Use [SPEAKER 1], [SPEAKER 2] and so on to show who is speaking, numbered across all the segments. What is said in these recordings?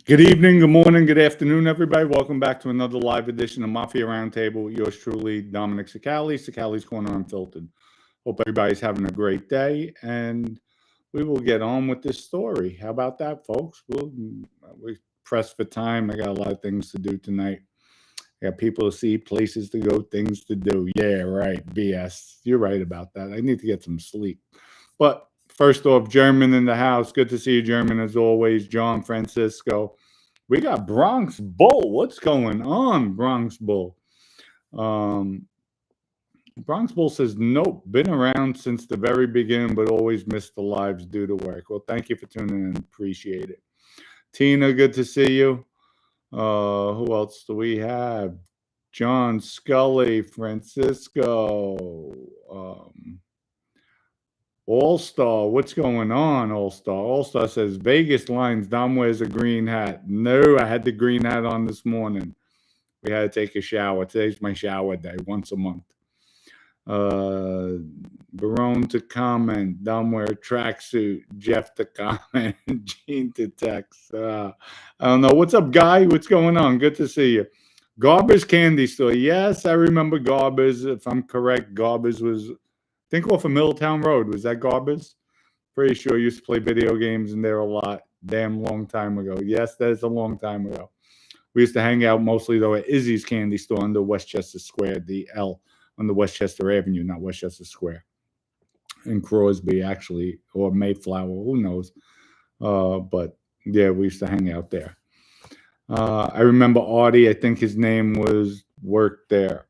[SPEAKER 1] Good evening, good morning, good afternoon, everybody. Welcome back to another live edition of Mafia Roundtable with yours truly, Dominic Sicali's Corner Unfiltered. Hope everybody's having a great day, and we will get on with this story. How about that, folks? We pressed for time. I got a lot of things to do tonight. I got people to see, places to go, things to do. Yeah, right, BS. You're right about that. I need to get some sleep. But first off, German in the house. Good to see you, German, as always. John Francisco. We got Bronx Bull. What's going on, Bronx Bull? Bronx Bull says, nope, been around since the very beginning, but always missed the lives due to work. Well, thank you for tuning in. Appreciate it. Tina, good to see you. Who else do we have? John Scully, Francisco. All-Star, what's going on, All-Star? All-Star says, Vegas lines, Dom wears a green hat. No, I had the green hat on this morning. We had to take a shower. Today's my shower day, once a month. Barone to comment, Dom wear a tracksuit. Jeff to comment, Gene to text. I don't know. What's up, Guy? What's going on? Good to see you. Garber's Candy Store. Yes, I remember Garber's. If I'm correct, Garber's was... think off of Middletown Road. Was that Garber's? Pretty sure I used to play video games in there a lot. Damn long time ago. Yes, that is a long time ago. We used to hang out mostly, though, at Izzy's Candy Store under Westchester Square, the L on the Westchester Avenue, not Westchester Square. In Crosby, actually, or Mayflower, who knows. But, yeah, we used to hang out there. I remember Artie, I think his name was, worked there.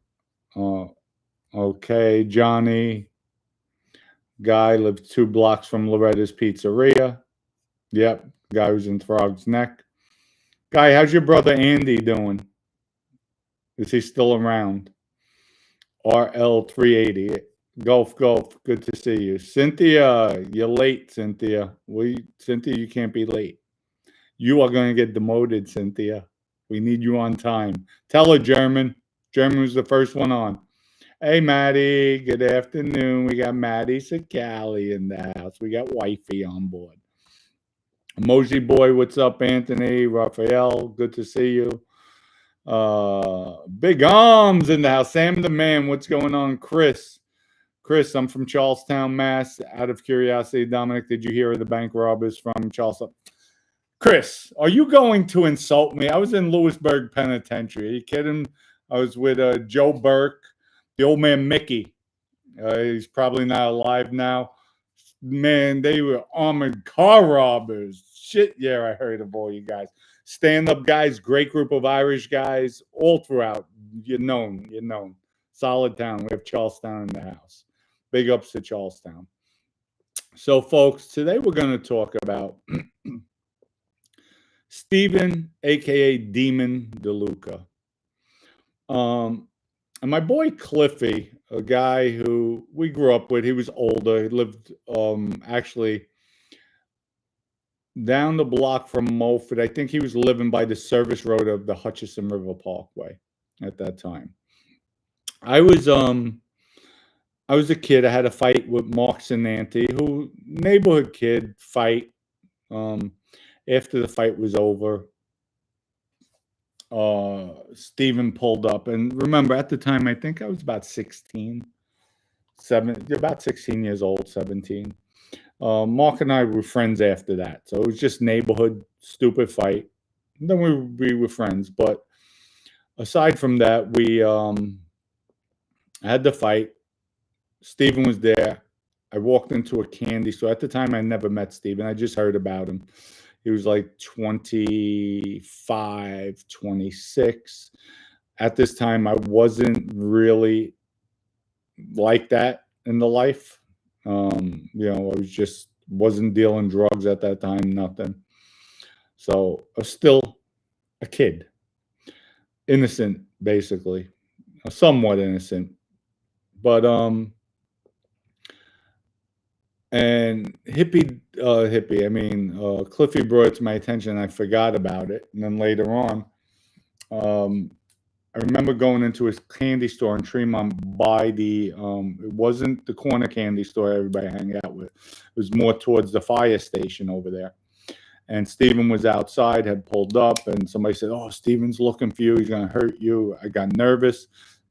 [SPEAKER 1] Okay, Johnny. Guy lived 2 blocks from Loretta's Pizzeria. Yep, guy who's in Frog's Neck. Guy, how's your brother Andy doing? Is he still around? RL380. Golf. Good to see you. Cynthia, you're late, Cynthia. Cynthia, you can't be late. You are going to get demoted, Cynthia. We need you on time. Tell her, German. German was the first one on. Hey, Maddie. Good afternoon. We got Maddie Sicali in the house. We got Wifey on board. Emoji Boy, what's up, Anthony? Raphael, good to see you. Big Arms in the house. Sam the Man, what's going on? Chris, I'm from Charlestown, Mass. Out of curiosity, Dominic, did you hear of the bank robbers from Charlestown? Chris, are you going to insult me? I was in Lewisburg Penitentiary. Are you kidding? I was with Joe Burke. The old man Mickey, he's probably not alive now. Man, they were armored car robbers. Shit, yeah, I heard of all you guys. Stand-up guys, great group of Irish guys, all throughout. You're known. Solid town. We have Charlestown in the house. Big ups to Charlestown. So, folks, today we're going to talk about Stephen, a.k.a. Demon DeLuca. And my boy Cliffy, a guy who we grew up with, he was older. He lived actually down the block from Mulford. I think he was living by the service road of the Hutchison River Parkway at that time. I was a kid. I had a fight with Mark Sinanti, who neighborhood kid fight. After the fight was over, Stephen pulled up, and remember at the time I think I was about 16 years old, 17. Mark and I were friends after that, so it was just neighborhood stupid fight. And then we were friends, but aside from that, we had the fight. Stephen was there. I walked into a candy store. At the time I never met Stephen. I just heard about him. He was like 25, 26. At this time, I wasn't really like that in the life. I wasn't dealing drugs at that time, nothing. So I was still a kid. Innocent, basically. Somewhat innocent. But, and Cliffy brought it to my attention and I forgot about it. And then later on, I remember going into his candy store in Tremont by it wasn't the corner candy store everybody hang out with. It was more towards the fire station over there. And Stephen was outside, had pulled up, and somebody said, "Oh, Stephen's looking for you. He's going to hurt you." I got nervous.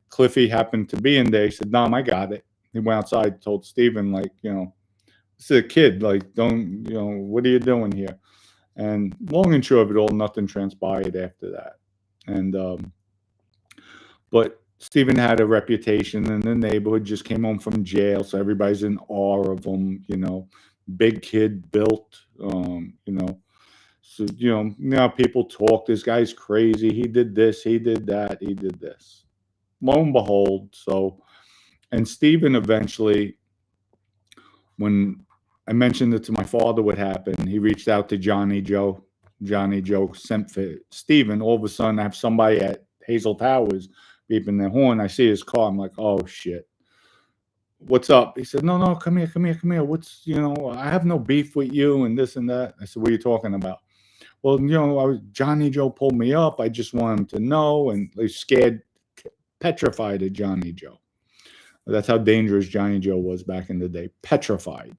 [SPEAKER 1] Cliffy happened to be in there. He said, "Dom, I got it." He went outside, told Stephen, like, this is a kid. Like, don't, what are you doing here? And long and short of it all, nothing transpired after that. And, but Stephen had a reputation in the neighborhood, just came home from jail. So everybody's in awe of him, big kid built, So, now people talk, this guy's crazy. He did this, he did that, he did this. Lo and behold, and Stephen eventually, when I mentioned it to my father what happened, he reached out to Johnny Joe. Johnny Joe sent for Stephen. All of a sudden, I have somebody at Hazel Towers beeping their horn. I see his car. I'm like, oh, shit. What's up? He said, no, come here. What's, I have no beef with you and this and that. I said, what are you talking about? Well, Johnny Joe pulled me up. I just want him to know. And they scared, petrified of Johnny Joe. That's how dangerous Johnny Joe was back in the day. Petrified.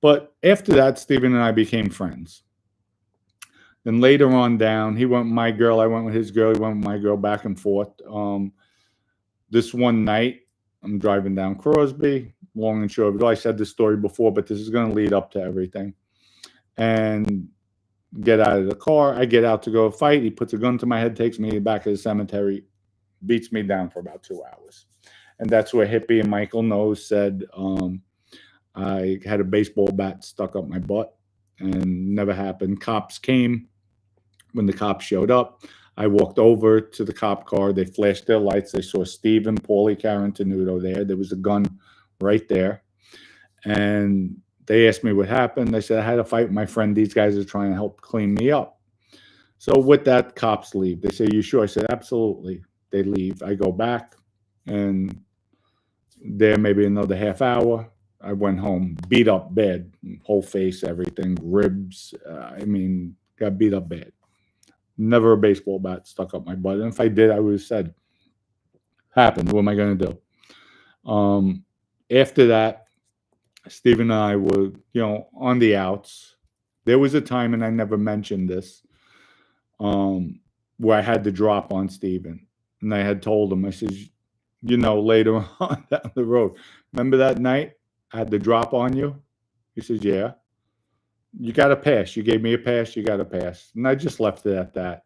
[SPEAKER 1] But after that, Stephen and I became friends. Then later on down, he went with my girl. I went with his girl. He went with my girl, back and forth. This one night, I'm driving down Crosby, long and short of it. I said this story before, but this is going to lead up to everything. And get out of the car. I get out to go fight. He puts a gun to my head, takes me back to the cemetery, beats me down for about 2 hours. And that's where Hippie and Michael Nose said I had a baseball bat stuck up my butt, and never happened. Cops came. When the cops showed up, I walked over to the cop car. They flashed their lights. They saw Stephen, Paulie, Karen, Tenuto there. There was a gun right there. And they asked me what happened. I said, I had a fight with my friend. These guys are trying to help clean me up. So with that, cops leave. They say, you sure? I said, absolutely. They leave. I go back, and there maybe another half hour. I went home, beat up bad, whole face, everything, ribs. Got beat up bad. Never a baseball bat stuck up my butt. And if I did, I would have said, happened. What am I going to do? After that, Stephen and I were, on the outs. There was a time, and I never mentioned this, where I had to drop on Stephen. And I had told him, I said, later on down the road, remember that night I had to drop on you? He says, yeah. You got a pass. You gave me a pass. You got a pass. And I just left it at that.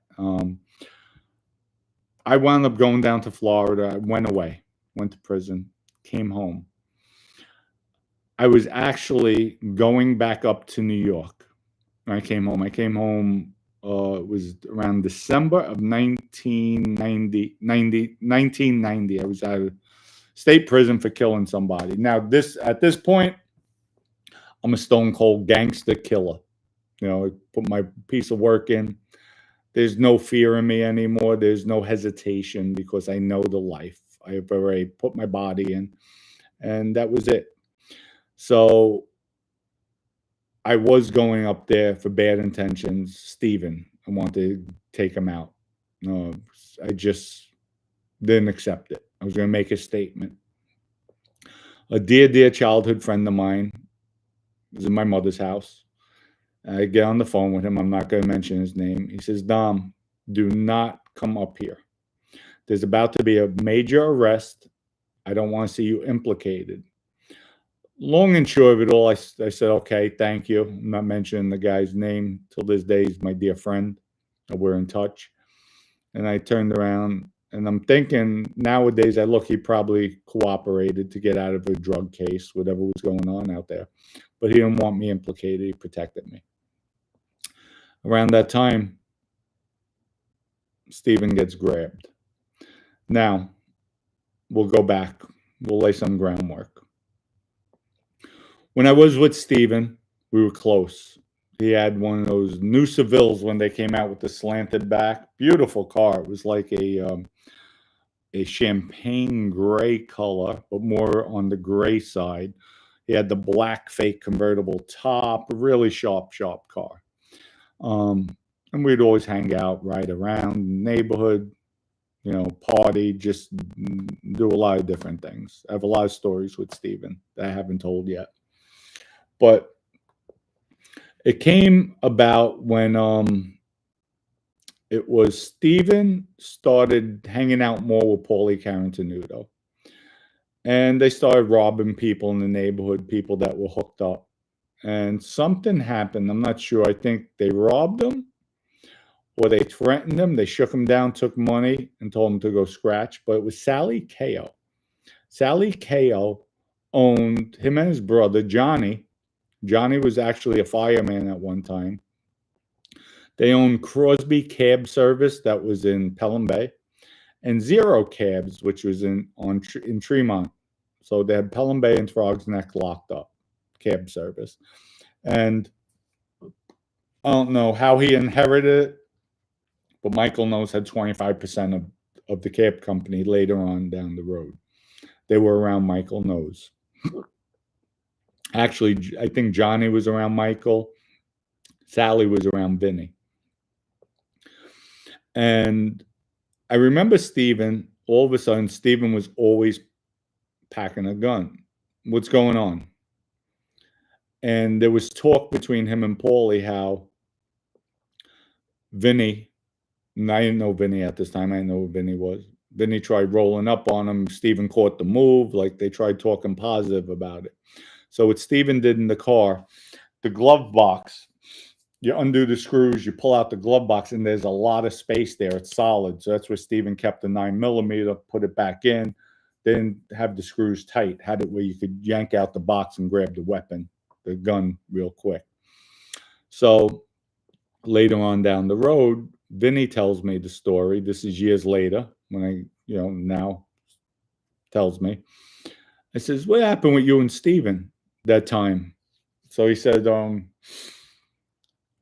[SPEAKER 1] I wound up going down to Florida. I went away, went to prison, came home. I was actually going back up to New York when I came home. It was around December of 1990. I was out of state prison for killing somebody. Now, at this point, I'm a stone cold gangster killer. I put my piece of work in. There's no fear in me anymore. There's no hesitation, because I know the life. I've already put my body in, and that was it. So I was going up there for bad intentions. Stephen, I wanted to take him out. I just didn't accept it. I was going to make a statement. A dear childhood friend of mine was in my mother's house. I get on the phone with him. I'm not going to mention his name. He says, Dom, do not come up here. There's about to be a major arrest. I don't want to see you implicated. Long and short of it all, I said, okay, thank you. I'm not mentioning the guy's name till this day. He's my dear friend. We're in touch. And I turned around, and I'm thinking nowadays, he probably cooperated to get out of a drug case, whatever was going on out there. But he didn't want me implicated. He protected me. Around that time, Stephen gets grabbed. Now, we'll go back. We'll lay some groundwork. When I was with Stephen, we were close. He had one of those new Sevilles when they came out with the slanted back. Beautiful car. It was like a champagne gray color, but more on the gray side. He had the black fake convertible top. Really sharp car. And we'd always hang out, ride around the neighborhood, party, just do a lot of different things. I have a lot of stories with Stephen that I haven't told yet. But It came about when it was Stephen started hanging out more with Paulie Carantenuto. And they started robbing people in the neighborhood, people that were hooked up. And something happened. I'm not sure. I think they robbed them or they threatened him. They shook him down, took money, and told him to go scratch. But it was Sally Kao. Sally Kao owned him and his brother, Johnny. Johnny was actually a fireman at one time. They owned Crosby Cab Service that was in Pelham Bay, and Zero Cabs, which was in Tremont. So they had Pelham Bay and Frogs Neck locked up, cab service. And I don't know how he inherited it, but Michael Knowles had 25% of the cab company later on down the road. They were around Michael Knowles. Actually, I think Johnny was around Michael. Sally was around Vinny. And I remember Stephen, all of a sudden, Stephen was always packing a gun. What's going on? And there was talk between him and Paulie how Vinny, and I didn't know Vinny at this time. I didn't know who Vinny was. Vinny tried rolling up on him. Stephen caught the move. Like they tried talking positive about it. So what Stephen did in the car, the glove box, you undo the screws, you pull out the glove box, and there's a lot of space there. It's solid. So that's where Stephen kept the 9mm, put it back in, then have the screws tight, had it where you could yank out the box and grab the weapon, the gun, real quick. So later on down the road, Vinny tells me the story. This is years later when I, now tells me. I says, what happened with you and Stephen that time? So he said,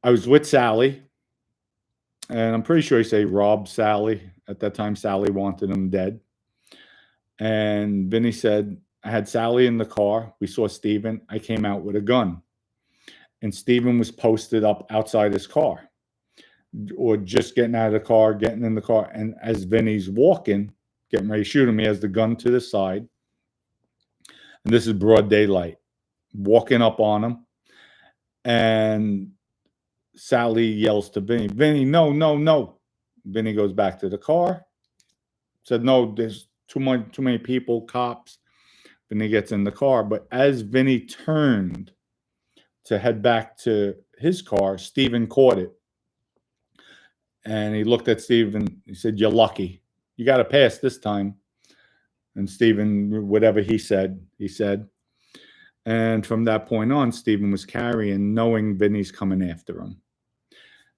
[SPEAKER 1] I was with Sally, and I'm pretty sure he said robbed Sally. At that time, Sally wanted him dead. And Vinny said, I had Sally in the car. We saw Stephen. I came out with a gun. And Stephen was posted up outside his car, or just getting out of the car, getting in the car. And as Vinny's walking, getting ready to shoot him, he has the gun to the side. And this is broad daylight, walking up on him. And Sally yells to Vinny, Vinny, no, no, no. Vinny goes back to the car. Said, no, there's too many people, cops. Vinny gets in the car. But as Vinny turned to head back to his car, Stephen caught it. And he looked at Stephen. He said, you're lucky. You got to pass this time. And Stephen, whatever he said. And from that point on, Stephen was carrying, knowing Vinny's coming after him.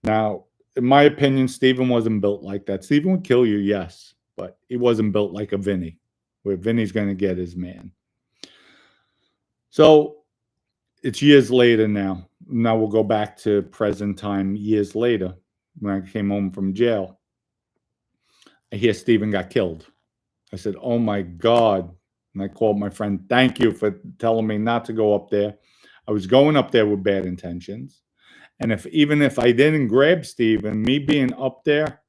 [SPEAKER 1] Now, in my opinion, Stephen wasn't built like that. Stephen would kill you, yes, but he wasn't built like a Vinny, where Vinny's going to get his man. So it's years later now. Now we'll go back to present time, years later, when I came home from jail. I hear Stephen got killed. I said, oh my God. And I called my friend, thank you for telling me not to go up there. I was going up there with bad intentions. And even if I didn't grab Stephen, me being up there,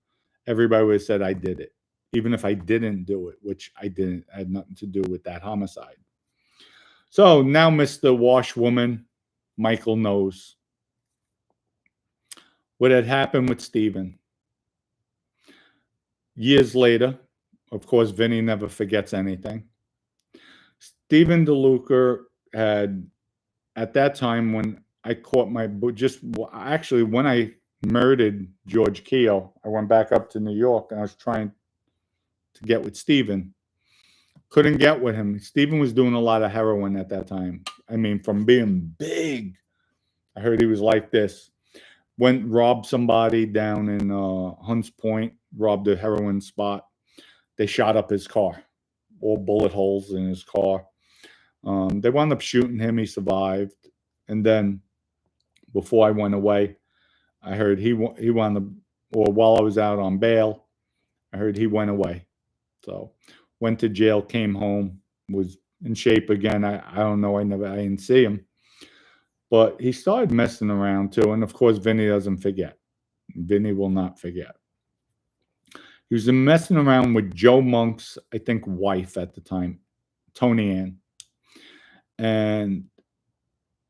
[SPEAKER 1] everybody would have said I did it. Even if I didn't do it, which I didn't. I had nothing to do with that homicide. So now Mr. Washwoman, Michael knows what had happened with Stephen. Years later, of course, Vinny never forgets anything. Stephen DeLuca had, at that time when I caught actually when I murdered George Keogh, I went back up to New York and I was trying to get with Stephen. Couldn't get with him. Stephen was doing a lot of heroin at that time. I mean, from being big, I heard he was like this. Robbed somebody down in Hunts Point, robbed a heroin spot. They shot up his car, all bullet holes in his car. They wound up shooting him. He survived. And then before I went away, I heard he wound up, or while I was out on bail, I heard he went away. So went to jail, came home, was in shape again. I don't know. I didn't see him. But he started messing around too. And of course, Vinny doesn't forget. Vinny will not forget. He was messing around with Joe Monk's, I think, wife at the time, TONI-ANN. And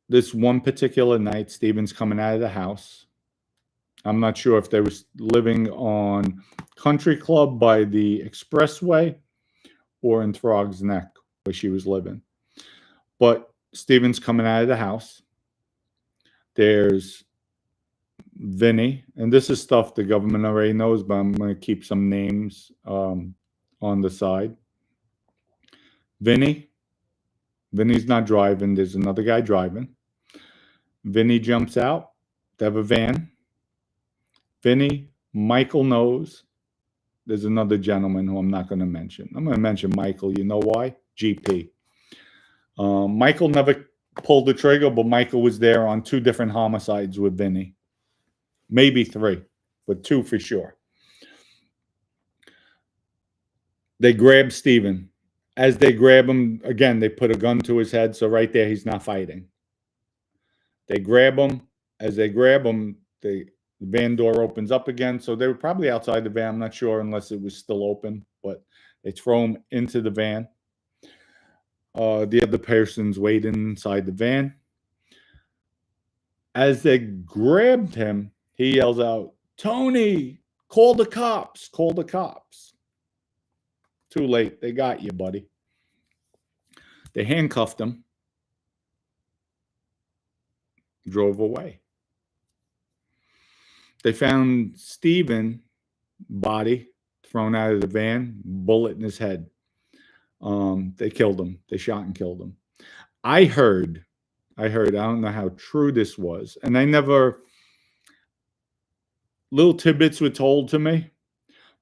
[SPEAKER 1] this one particular night, Stephen's coming out of the house. I'm not sure if they was living on Country Club by the Expressway or in Throg's Neck, where she was living. But Stephen's coming out of the house. There's Vinny, and this is stuff the government already knows, but I'm going to keep some names on the side. Vinny's not driving. There's another guy driving. Vinny jumps out. They have a van. Vinny, Michael knows. There's another gentleman who I'm not going to mention. I'm going to mention Michael. You know why? GP. Michael never pulled the trigger, but Michael was there on 2 different homicides with Vinny. Maybe 3, but 2 for sure. They grab Stephen. As they grab him, again, they put a gun to his head, so right there he's not fighting. They grab him. As they grab him, the van door opens up again, so they were probably outside the van. I'm not sure unless it was still open, but they throw him into the van. The other person's waiting inside the van. As they grabbed him, he yells out, "Tony, call the cops, call the cops." Too late. They got you, buddy. They handcuffed him, drove away. They found Stephen body thrown out of the van, bullet in his head. They killed him. They shot and killed him. I heard, I don't know how true this was, and little tidbits were told to me,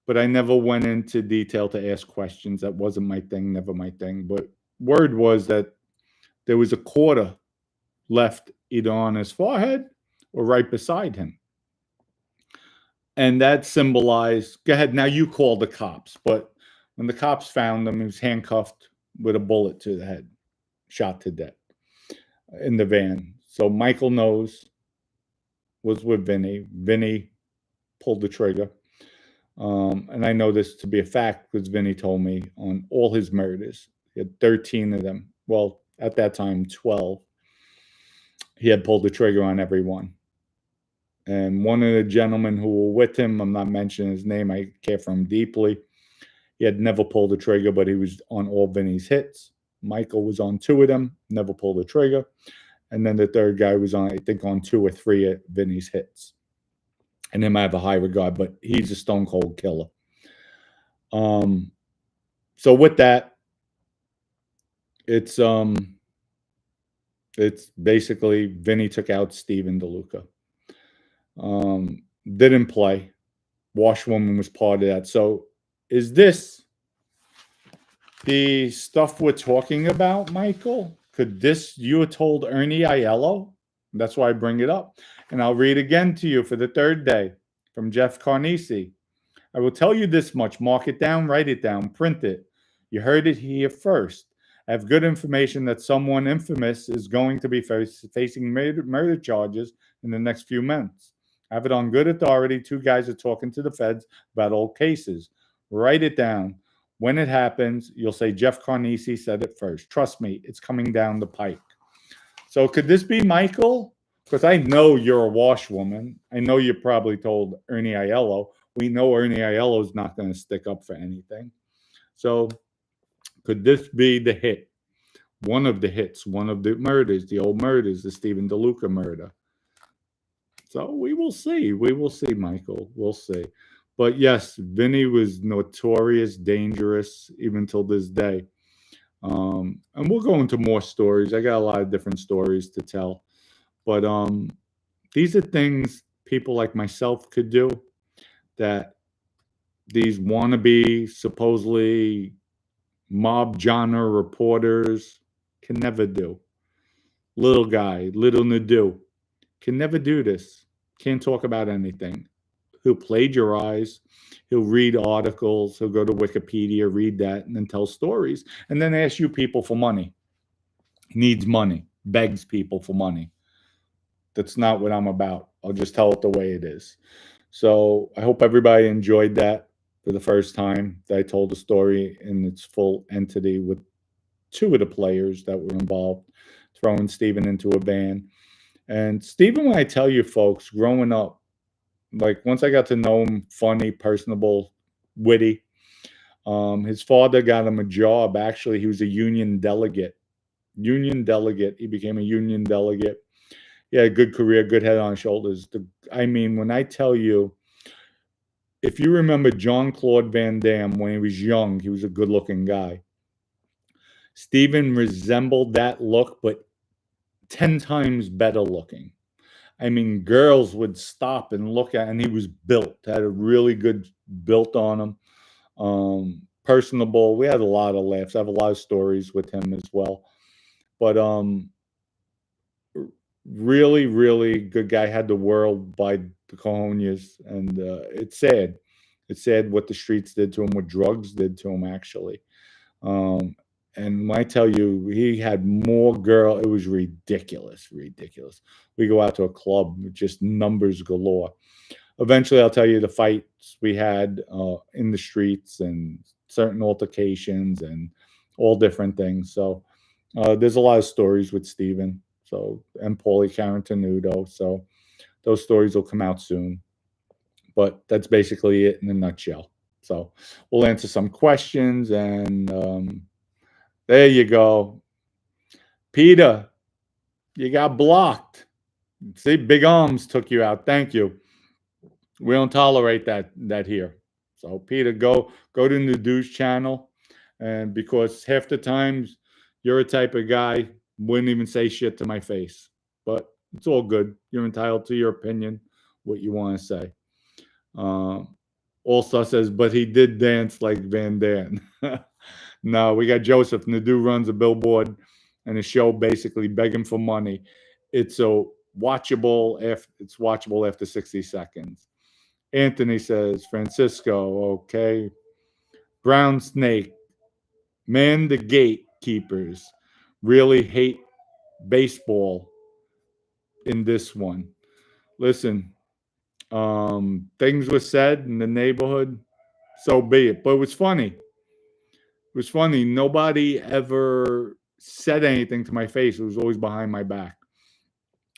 [SPEAKER 1] but I never went into detail to ask questions. That wasn't my thing, never my thing. But word was that there was a quarter left either on his forehead or right beside him. And that symbolized, go ahead, now you call the cops. But when the cops found him, he was handcuffed with a bullet to the head, shot to death in the van. So Michael knows, was with Vinny. Vinny pulled the trigger. And I know this to be a fact because Vinny told me on all his murders, he had 13 of them. Well, at that time, 12. He had pulled the trigger on every one. And one of the gentlemen who were with him, I'm not mentioning his name, I care for him deeply. He had never pulled the trigger, but he was on all Vinny's hits. Michael was on 2 of them, never pulled the trigger. And then the third guy was on, I think, on 2 or 3 of Vinny's hits. And him I have a high regard, but he's a stone cold killer. So with that, it's basically Vinny took out Stephen DeLuca. Didn't play. Washwoman was part of that. So is this the stuff we're talking about, Michael? Could this, you were told Ernie Aiello? That's why I bring it up. And I'll read again to you for the 3rd day from Jeff Carnesi. I will tell you this much. Mark it down, write it down, print it. You heard it here first. I have good information that someone infamous is going to be facing murder charges in the next few months. I have it on good authority. 2 guys are talking to the feds about old cases. Write it down. When it happens, you'll say Jeff Carnesi said it first. Trust me, it's coming down the pike. So could this be Michael? Because I know you're a washwoman. I know you probably told Ernie Aiello. We know Ernie Aiello is not going to stick up for anything. So could this be the hit? One of the hits, one of the murders, the old murders, the Stephen DeLuca murder. So we will see. We will see, Michael. We'll see. But yes, Vinny was notorious, dangerous, even till this day. And we'll go into more stories. I got a lot of different stories to tell. But these are things people like myself could do that these wannabe, supposedly mob genre reporters can never do. Little guy, little Nadu, can never do this. Can't talk about anything. He'll plagiarize. He'll read articles. He'll go to Wikipedia, read that, and then tell stories. And then ask you people for money. Needs money. Begs people for money. That's not what I'm about. I'll just tell it the way it is. So I hope everybody enjoyed that for the first time that I told the story in its full entity with 2 of the players that were involved. throwing Stephen into a van. And Stephen, when I tell you folks, growing up, like once I got to know him, funny, personable, witty. His father got him a job. Actually, he was a union delegate. Union delegate. He became a union delegate. He had a good career, good head on his shoulders. I mean, when I tell you, if you remember John Claude Van Damme when he was young, he was a good-looking guy. Stephen resembled that look, but 10 times better looking. I mean, girls would stop and look at, and he was built, had a really good built on him. Personable. We had a lot of laughs. I have a lot of stories with him as well. But really, really good guy. Had the world by the cojones, and it's sad. It's sad what the streets did to him, what drugs did to him, actually. And when I tell you, he had more girl, it was ridiculous, ridiculous. We go out to a club with just numbers galore. Eventually, I'll tell you the fights we had in the streets and certain altercations and all different things. So there's a lot of stories with Stephen. So and Paulie Carantenuto. So those stories will come out soon. But that's basically it in a nutshell. So we'll answer some questions, and there you go. Peter, you got blocked. See, Big Arms took you out. Thank you. We don't tolerate that here. So Peter, go to the Dude's channel, and because half the times you're a type of guy wouldn't even say shit to my face, but it's all good. You're entitled to your opinion, what you want to say. Also says, but he did dance like Van Damme. No, we got Joseph. Nadu runs a billboard and a show basically begging for money. It's watchable after 60 seconds. Anthony says, Francisco, okay. Brown Snake, man, the gatekeepers really hate baseball in this one. Listen, things were said in the neighborhood, so be it. But it was funny. It was funny. Nobody ever said anything to my face. It was always behind my back.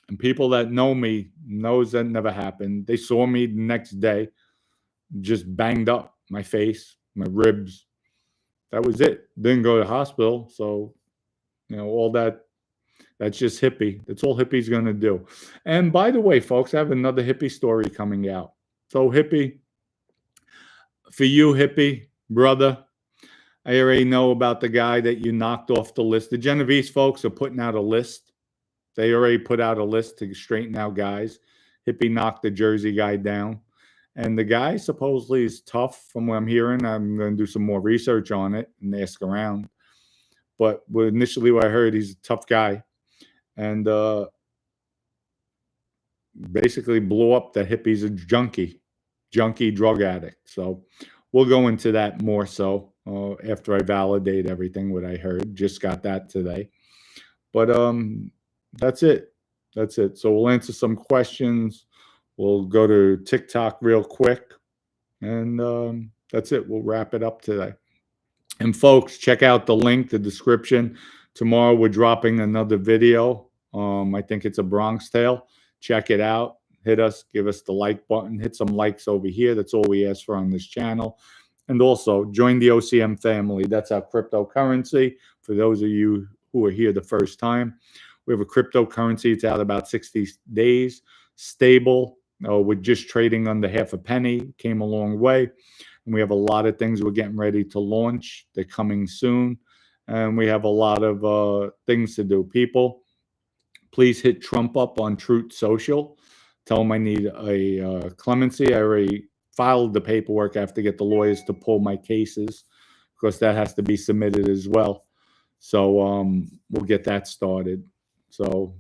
[SPEAKER 1] And people that know me knows that never happened. They saw me the next day, just banged up my face, my ribs. That was it. Didn't go to the hospital. So, all that's just hippie. That's all hippie's going to do. And by the way, folks, I have another hippie story coming out. So hippie, for you, hippie, brother, I already know about the guy that you knocked off the list. The Genovese folks are putting out a list. They already put out a list to straighten out guys. Hippie knocked the Jersey guy down. And the guy supposedly is tough from what I'm hearing. I'm going to do some more research on it and ask around. But initially what I heard, he's a tough guy. And basically blew up that hippie's a junkie drug addict. So we'll go into that more so after I validate everything what I heard. Just got that today. But that's it. So we'll answer some questions. We'll go to TikTok real quick. And that's it. We'll wrap it up today. And folks, check out the link, the description. Tomorrow we're dropping another video. I think it's a Bronx Tale. Check it out. Hit us, give us the like button, hit some likes over here. That's all we ask for on this channel. And also join the OCM family. That's our cryptocurrency. For those of you who are here the first time, we have a cryptocurrency. It's out about 60 days, stable. We're just trading under half a penny. Came a long way. And we have a lot of things we're getting ready to launch. They're coming soon. And we have a lot of things to do. People, please hit Trump up on Truth Social. Tell him I need a clemency. I already filed the paperwork. I have to get the lawyers to pull my cases because that has to be submitted as well. So we'll get that started. So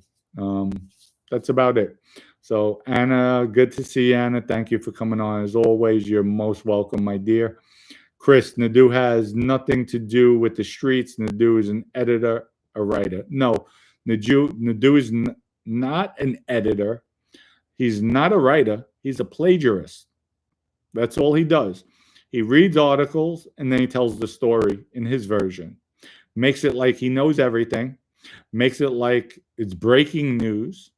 [SPEAKER 1] that's about it. So Anna, good to see you, Anna. Thank you for coming on. As always, you're most welcome, my dear. Chris, Nadu has nothing to do with the streets. Nadu is an editor, a writer. No, Nadu is not an editor. He's not a writer. He's a plagiarist. That's all he does. He reads articles and then he tells the story in his version. Makes it like he knows everything. makes it like it's breaking news.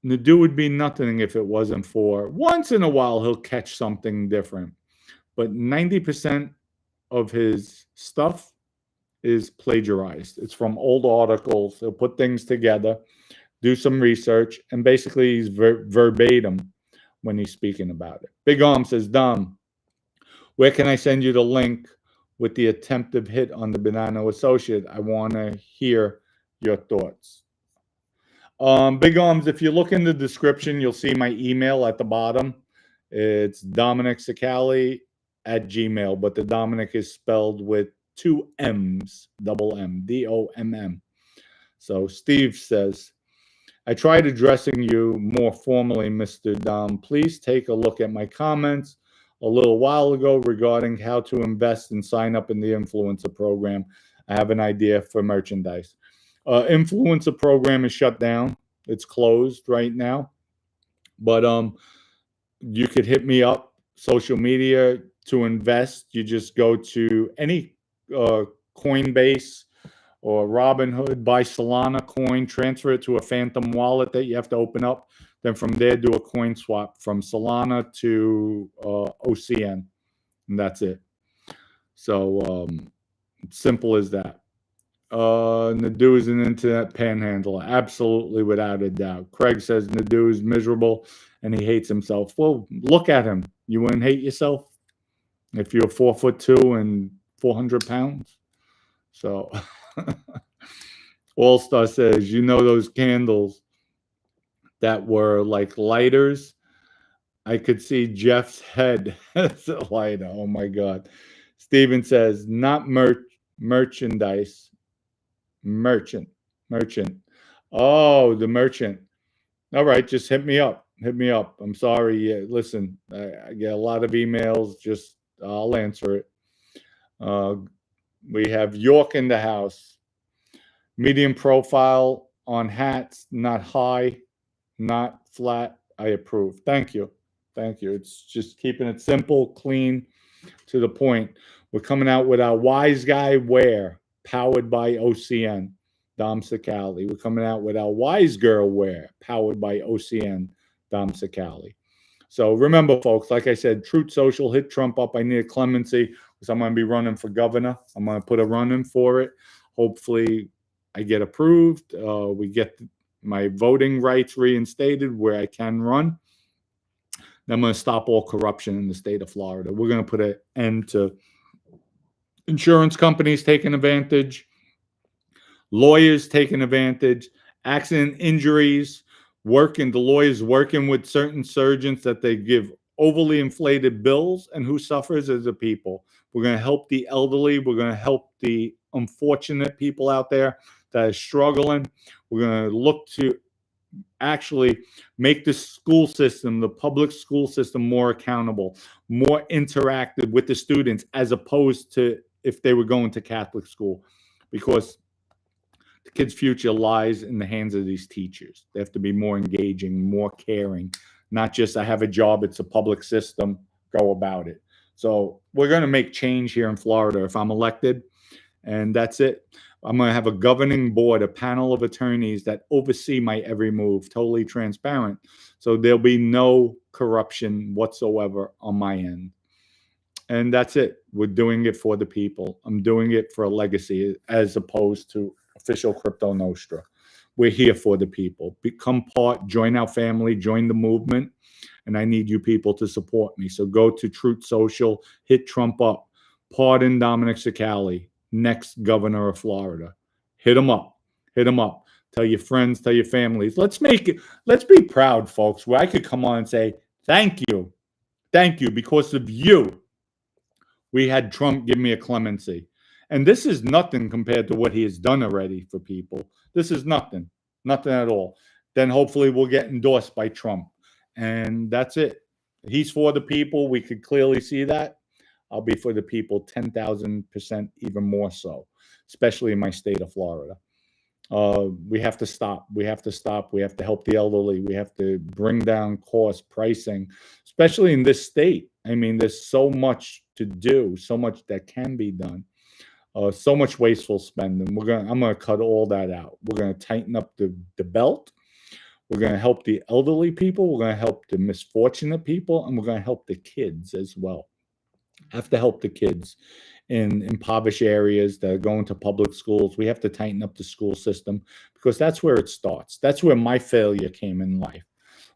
[SPEAKER 1] Nadu would be nothing if it wasn't for once in a while he'll catch something different. But 90% of his stuff is plagiarized. It's from old articles. He'll put things together, do some research, and basically he's verbatim when he's speaking about it. Big Arm says, Dom, where can I send you the link with the attempted hit on the Banana Associate? I want to hear your thoughts. Big Arms, if you look in the description, you'll see my email at the bottom. It's DominicCicali@gmail, but the Dominic is spelled with 2 M's, double M, DOMM. So Steve says, I tried addressing you more formally, Mr. Dom. Please take a look at my comments a little while ago regarding how to invest and sign up in the influencer program. I have an idea for merchandise. Influencer program is shut down. It's closed right now. But you could hit me up, social media, to invest. You just go to any Coinbase or Robinhood, buy Solana coin, transfer it to a Phantom wallet that you have to open up. Then from there, do a coin swap from Solana to OCN. And that's it. So simple as that. Nadu is an internet panhandler. Absolutely, without a doubt. Craig says Nadu is miserable and he hates himself. Well, look at him. You wouldn't hate yourself if you're 4'2" and 400 pounds. So All-Star says, you know those candles that were like lighters? I could see Jeff's head as a lighter. Oh, my God. Steven says, not merchandise. Merchant. Oh, the merchant. All right, just hit me up. I'm sorry. Yeah, listen, I get a lot of emails. Just I'll answer it. We have York in the house. Medium profile on hats, not high, not flat. I approve. Thank you. It's just keeping it simple, clean, to the point. We're coming out with our Wise Guy Wear, powered by OCN, Dom Cicali. We're coming out with our Wise Girl Wear, powered by OCN, Dom Cicali. So remember, folks, like I said, Truth Social, hit Trump up. I need a clemency because I'm going to be running for governor. I'm going to put a run in for it. Hopefully, I get approved. We get my voting rights reinstated where I can run. Then I'm going to stop all corruption in the state of Florida. We're going to put an end to insurance companies taking advantage, lawyers taking advantage, accident injuries, the lawyers working with certain surgeons that they give overly inflated bills, and who suffers is the people. We're going to help the elderly. We're going to help the unfortunate people out there that are struggling. We're going to look to actually make the school system, the public school system, more accountable, more interactive with the students, as opposed to if they were going to Catholic school, because the kids' future lies in the hands of these teachers. They have to be more engaging, more caring, not just, I have a job, it's a public system, go about it. So we're going to make change here in Florida if I'm elected, and that's it. I'm going to have a governing board, a panel of attorneys that oversee my every move, totally transparent. So there'll be no corruption whatsoever on my end. And that's it. We're doing it for the people. I'm doing it for a legacy as opposed to official Crypto Nostra. We're here for the people. Become part, join our family, join the movement. And I need you people to support me. So go to Truth Social, hit Trump up, pardon Dominic Cicali, next governor of Florida. Hit him up. Tell your friends, tell your families. Let's be proud, folks, where I could come on and say, thank you, because of you, we had Trump give me a clemency. And this is nothing compared to what he has done already for people. This is nothing at all. Then hopefully we'll get endorsed by Trump. And that's it. He's for the people. We could clearly see that. I'll be for the people 10,000% even more so, especially in my state of Florida. We have to stop. We have to help the elderly. We have to bring down cost pricing, especially in this state. I mean, there's so much to do, so much that can be done. So much wasteful spending. I'm gonna cut all that out. We're gonna tighten up the belt. We're gonna help the elderly people. We're gonna help the misfortunate people, and we're gonna help the kids as well. Have to help the kids in impoverished areas that are going to public schools. We have to tighten up the school system because that's where it starts. That's where my failure came in life.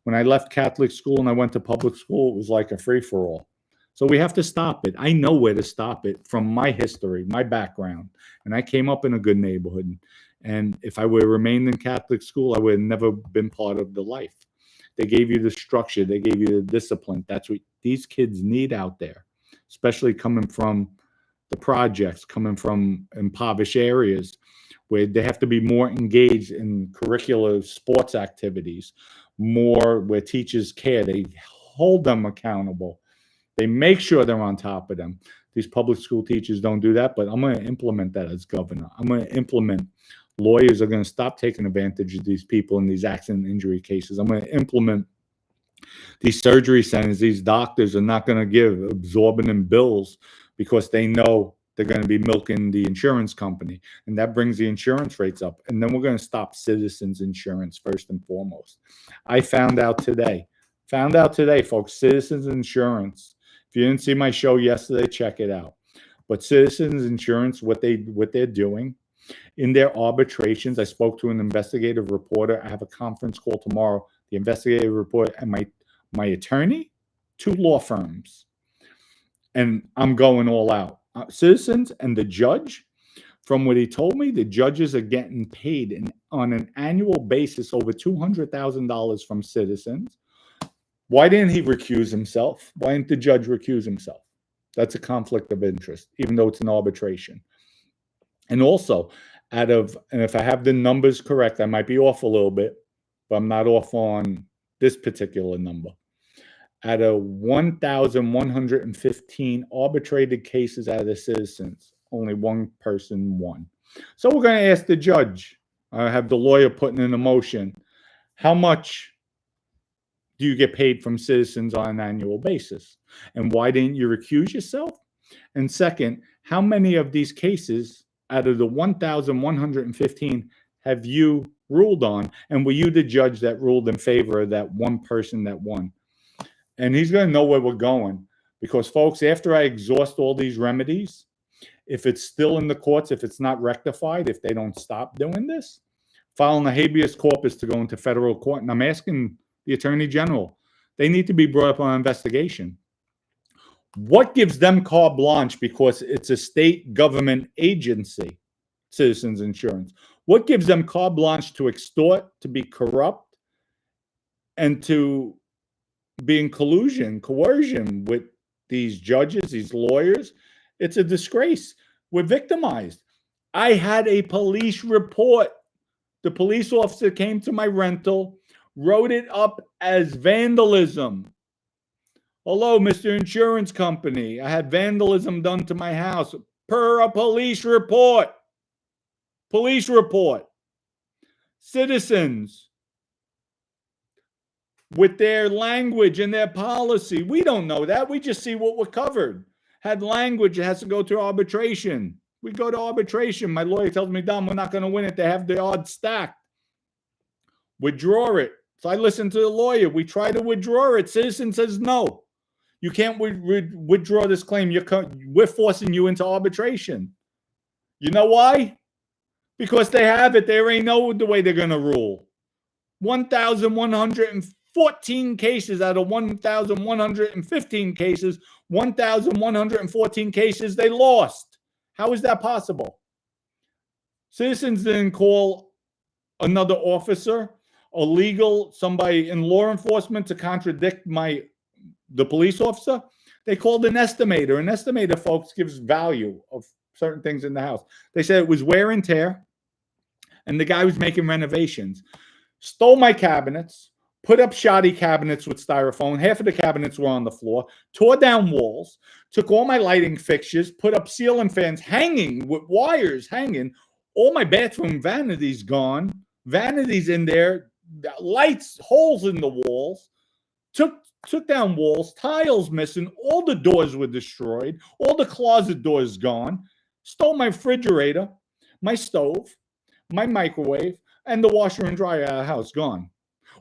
[SPEAKER 1] When I left Catholic school and I went to public school, it was like a free for all. So we have to stop it. I know where to stop it from my history, my background. And I came up in a good neighborhood. And if I would have remained in Catholic school, I would have never been part of the life. They gave you the structure, they gave you the discipline. That's what these kids need out there, especially coming from the projects, coming from impoverished areas where they have to be more engaged in curricular sports activities, more where teachers care. They hold them accountable. They make sure they're on top of them. These public school teachers don't do that, but I'm going to implement that as governor. I'm going to implement lawyers are going to stop taking advantage of these people in these accident injury cases. I'm going to implement these surgery centers. These doctors are not going to give exorbitant bills because they know they're going to be milking the insurance company. And that brings the insurance rates up. And then we're going to stop Citizens Insurance first and foremost. I found out today, folks, Citizens Insurance. If you didn't see my show yesterday, check it out. But Citizens Insurance, what they're doing in their arbitrations, I spoke to an investigative reporter. I have a conference call tomorrow. The investigative reporter and my attorney, 2 law firms. And I'm going all out. Citizens and the judge, from what he told me, the judges are getting paid on an annual basis over $200,000 from Citizens. Why didn't he recuse himself? Why didn't the judge recuse himself? That's a conflict of interest, even though it's an arbitration. And also, and if I have the numbers correct, I might be off a little bit, but I'm not off on this particular number. Out of 1,115 arbitrated cases out of the Citizens, only one person won. So we're going to ask the judge. I have the lawyer putting in a motion. How much do you get paid from Citizens on an annual basis? And why didn't you recuse yourself? And second, how many of these cases out of the 1,115 have you ruled on? And were you the judge that ruled in favor of that one person that won? And he's going to know where we're going. Because, folks, after I exhaust all these remedies, if it's still in the courts, if it's not rectified, if they don't stop doing this, filing a habeas corpus to go into federal court. And I'm asking the Attorney General, they need to be brought up on investigation. What gives them carte blanche because it's a state government agency, Citizens Insurance? What gives them carte blanche to extort, to be corrupt, and to be in coercion with these judges, these lawyers? It's a disgrace. We're victimized. I had a police report. The police officer came to my rental, wrote it up as vandalism. Hello, Mr. Insurance Company. I had vandalism done to my house per a police report. Police report. Citizens, with their language and their policy. We don't know that. We just see what we're covered. Had language, it has to go to arbitration. We go to arbitration. My lawyer tells me, Don, we're not going to win it. They have the odds stacked. Withdraw it. So I listen to the lawyer. We try to withdraw it. Citizen says no. You can't withdraw this claim. We're forcing you into arbitration. You know why? Because they have it. They already know the way they're going to rule. 1,114 cases out of 1,115 cases, 1,114 cases they lost. How is that possible? Citizens didn't call another officer, somebody in law enforcement to contradict the police officer. They called an estimator. An estimator, folks, gives value of certain things in the house. They said it was wear and tear, and the guy was making renovations. Stole my cabinets, put up shoddy cabinets with styrofoam. Half of the cabinets were on the floor, tore down walls, took all my lighting fixtures, put up ceiling fans hanging with wires hanging. All my bathroom vanities gone. Vanities in there, lights, holes in the walls. Took down walls, tiles missing, all the doors were destroyed, all the closet doors gone. Stole my refrigerator, my stove, my microwave, and the washer and dryer out of the house. Gone.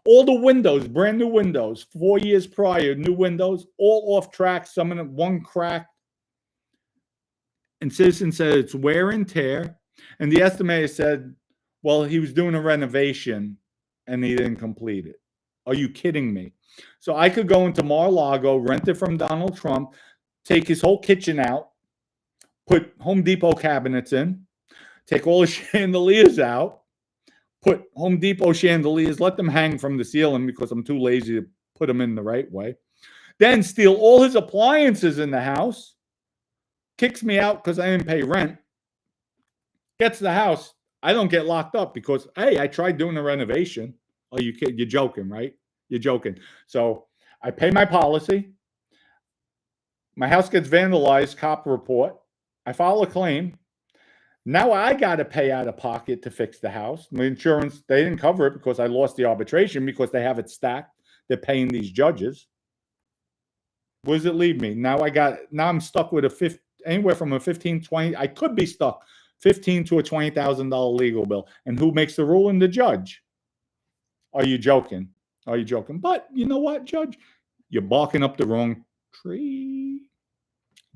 [SPEAKER 1] All the windows, brand new windows, 4 years prior, new windows, all off track, some of them one cracked. And Citizen said it's wear and tear. And the estimator said, well, he was doing a renovation and he didn't complete it. Are you kidding me? So I could go into Mar-a-Lago, rent it from Donald Trump, take his whole kitchen out, put Home Depot cabinets in, take all the chandeliers out, put Home Depot chandeliers, let them hang from the ceiling because I'm too lazy to put them in the right way. Then steal all his appliances in the house, kicks me out because I didn't pay rent, gets the house. I don't get locked up because, hey, I tried doing a renovation. Oh, you're joking, right? You're joking. So I pay my policy. My house gets vandalized, cop report. I file a claim. Now I got to pay out of pocket to fix the house. My insurance, they didn't cover it because I lost the arbitration because they have it stacked. They're paying these judges. Where does it leave me? Now I'm stuck with anywhere from a 15, 20, I could be stuck, $15,000 to a $20,000 legal bill. And who makes the ruling? The judge. Are you joking? Are you joking? But you know what, Judge? You're barking up the wrong tree.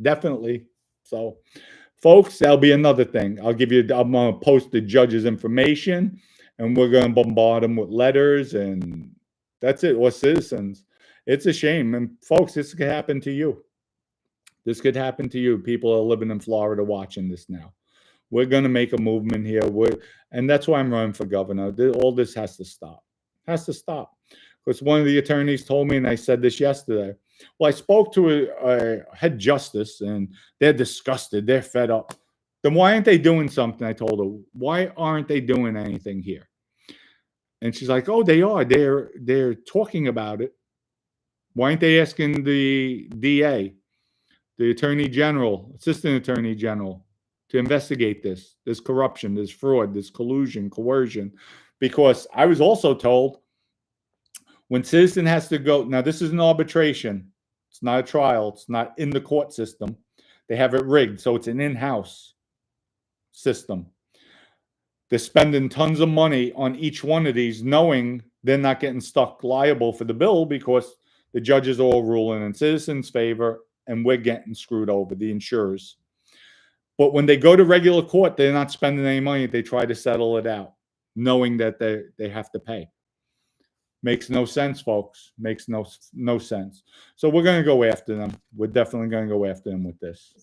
[SPEAKER 1] Definitely. So, folks, that'll be another thing. I'm going to post the judge's information, and we're going to bombard them with letters, and that's it, or citizens. It's a shame. And, folks, this could happen to you. This could happen to you. People are living in Florida watching this now. We're going to make a movement here. And that's why I'm running for governor. All this has to stop. Has to stop. Because one of the attorneys told me, and I said this yesterday, well, I spoke to a head justice, and they're disgusted. They're fed up. Then why aren't they doing something? I told her, why aren't they doing anything here? And she's like, oh, they are. They're talking about it. Why aren't they asking the DA, the Attorney General, Assistant Attorney General, to investigate this? There's corruption, there's fraud, there's collusion, coercion. Because I was also told when Citizen has to go, now this is an arbitration. It's not a trial. It's not in the court system. They have it rigged, so it's an in-house system. They're spending tons of money on each one of these, knowing they're not getting stuck liable for the bill because the judges are all ruling in Citizen's favor, and we're getting screwed over, the insurers. But when they go to regular court, they're not spending any money. They try to settle it out, knowing that they have to pay. Makes no sense, folks. Makes no sense. So we're going to go after them. We're definitely going to go after them with this.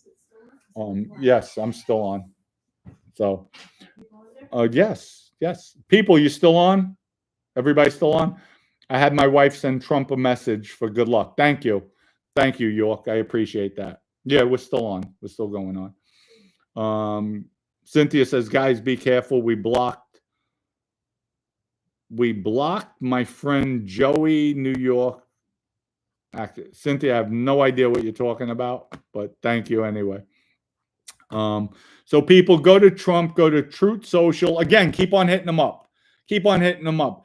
[SPEAKER 1] Yes, I'm still on. So, yes. People, you still on? Everybody still on? I had my wife send Trump a message for good luck. Thank you, York. I appreciate that. Yeah, we're still on. We're still going on. Cynthia says, guys, be careful. We blocked my friend Joey, New York. Cynthia, I have no idea what you're talking about, but thank you anyway. So people, go to Trump, go to Truth Social. Again, keep on hitting them up. Keep on hitting them up.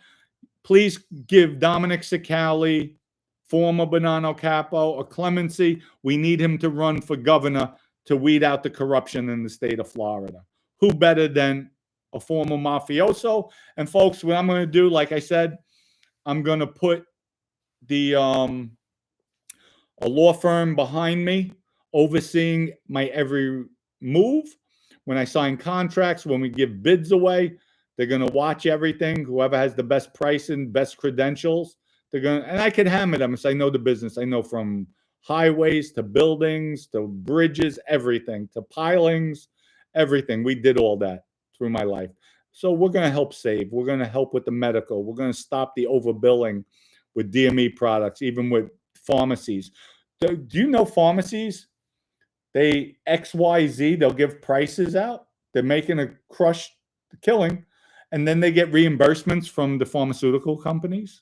[SPEAKER 1] Please give Dominic Cicali, former Bonanno Capo, a clemency. We need him to run for governor to weed out the corruption in the state of Florida. Who better than a former mafioso? And folks, what I'm going to do, like I said, I'm going to put a law firm behind me overseeing my every move. When I sign contracts, when we give bids away, they're going to watch everything. Whoever has the best pricing, best credentials, and I can hammer them because I know the business. I know from highways to buildings to bridges, everything, to pilings, everything. We did all that through my life. So we're going to help save. We're going to help with the medical. We're going to stop the overbilling with DME products, even with pharmacies. Do you know pharmacies? They XYZ, they'll give prices out. They're making a crushed killing. And then they get reimbursements from the pharmaceutical companies.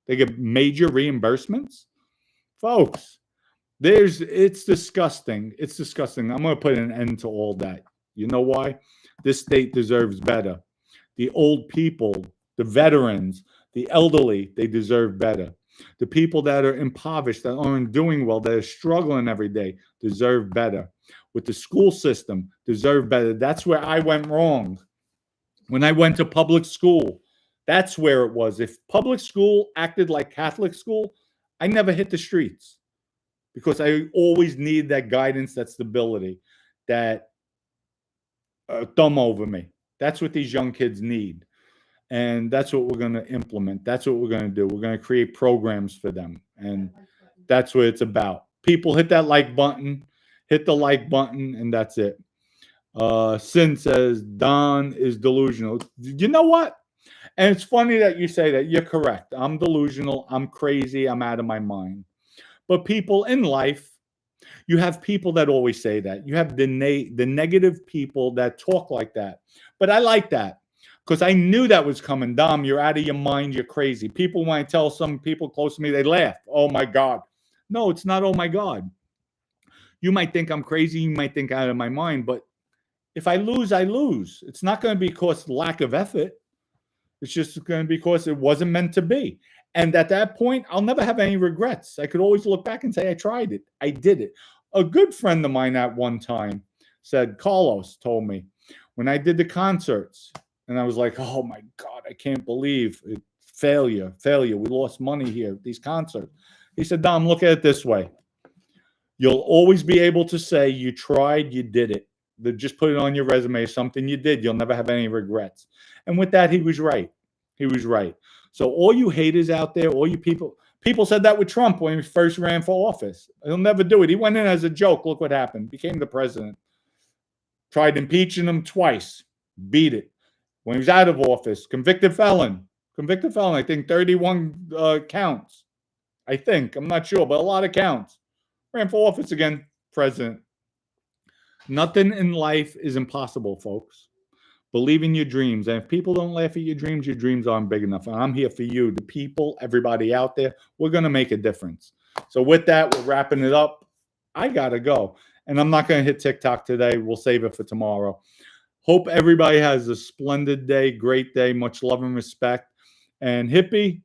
[SPEAKER 1] They get major reimbursements. Folks, it's disgusting. It's disgusting. I'm going to put an end to all that. You know why? This state deserves better. The old people, the veterans, the elderly, they deserve better. The people that are impoverished, that aren't doing well, that are struggling every day, deserve better. with the school system deserve better. That's where I went wrong. When I went to public school, that's where it was. If public school acted like Catholic school, I never hit the streets because I always need that guidance, that stability, that thumb over me. That's what these young kids need. And that's what we're going to implement. That's what we're going to do. We're going to create programs for them. And that's what it's about. People, hit that like button, hit the like button, and that's it. Sin says, Don is delusional. You know what? And it's funny that you say that. You're correct. I'm delusional. I'm crazy. I'm out of my mind. But people in life, you have people that always say that. You have the negative people that talk like that. But I like that because I knew that was coming. Dom, you're out of your mind. You're crazy. People, when I tell some people close to me, they laugh. Oh, my God. No, it's not oh, my God. You might think I'm crazy. You might think out of my mind. But if I lose, I lose. It's not going to be because lack of effort. It's just going to be because it wasn't meant to be. And at that point, I'll never have any regrets. I could always look back and say, I tried it. I did it. A good friend of mine at one time said, Carlos told me, when I did the concerts, and I was like, oh my God, I can't believe it. Failure. We lost money here, these concerts. He said, Dom, look at it this way. You'll always be able to say you tried, you did it. Just put it on your resume, something you did. You'll never have any regrets. And with that, he was right. He was right. So all you haters out there, all you people said that with Trump when he first ran for office. He'll never do it. He went in as a joke. Look what happened. Became the president. Tried impeaching him twice. Beat it. When he was out of office, convicted felon. I think 31 counts. I think. I'm not sure, but a lot of counts. Ran for office again, president. Nothing in life is impossible, folks. Believe in your dreams. And if people don't laugh at your dreams aren't big enough. And I'm here for you, the people, everybody out there. We're going to make a difference. So with that, we're wrapping it up. I got to go. And I'm not going to hit TikTok today. We'll save it for tomorrow. Hope everybody has a splendid day, great day. Much love and respect. And Hippie,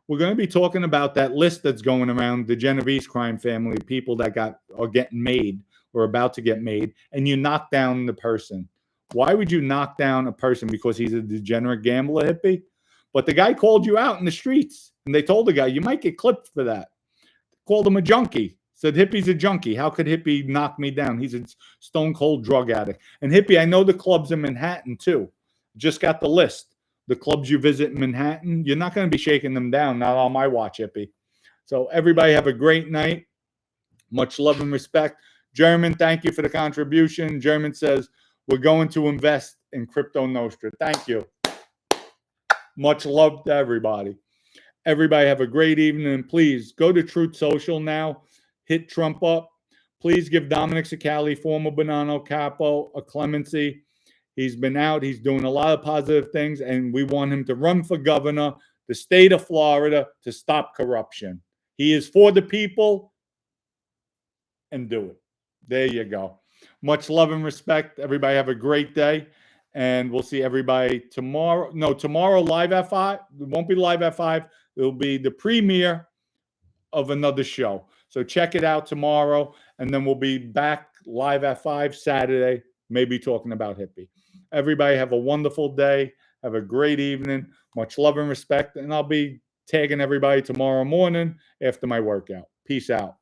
[SPEAKER 1] we're going to be talking about that list that's going around, the Genovese crime family, people that are getting made or about to get made, and you knock down the person. Why would you knock down a person because he's a degenerate gambler, Hippie? But the guy called you out in the streets, and they told the guy, you might get clipped for that. Called him a junkie. Said, Hippie's a junkie. How could Hippie knock me down? He's a stone cold drug addict. And Hippie, I know the clubs in Manhattan, too. Just got the list. The clubs you visit in Manhattan, you're not going to be shaking them down. Not on my watch, Hippie. So everybody have a great night. Much love and respect. German, thank you for the contribution. German says, we're going to invest in Crypto Nostra. Thank you. Much love to everybody. Everybody have a great evening. And please go to Truth Social now. Hit Trump up. Please give Dominic Cicali, former Bonanno Capo, a clemency. He's been out. He's doing a lot of positive things. And we want him to run for governor, the state of Florida, to stop corruption. He is for the people. And do it. There you go. Much love and respect. Everybody have a great day. And we'll see everybody tomorrow. No, tomorrow live at 5. It won't be live at 5. It'll be the premiere of another show. So check it out tomorrow. And then we'll be back live at 5 Saturday, maybe talking about Hippie. Everybody have a wonderful day. Have a great evening. Much love and respect. And I'll be tagging everybody tomorrow morning after my workout. Peace out.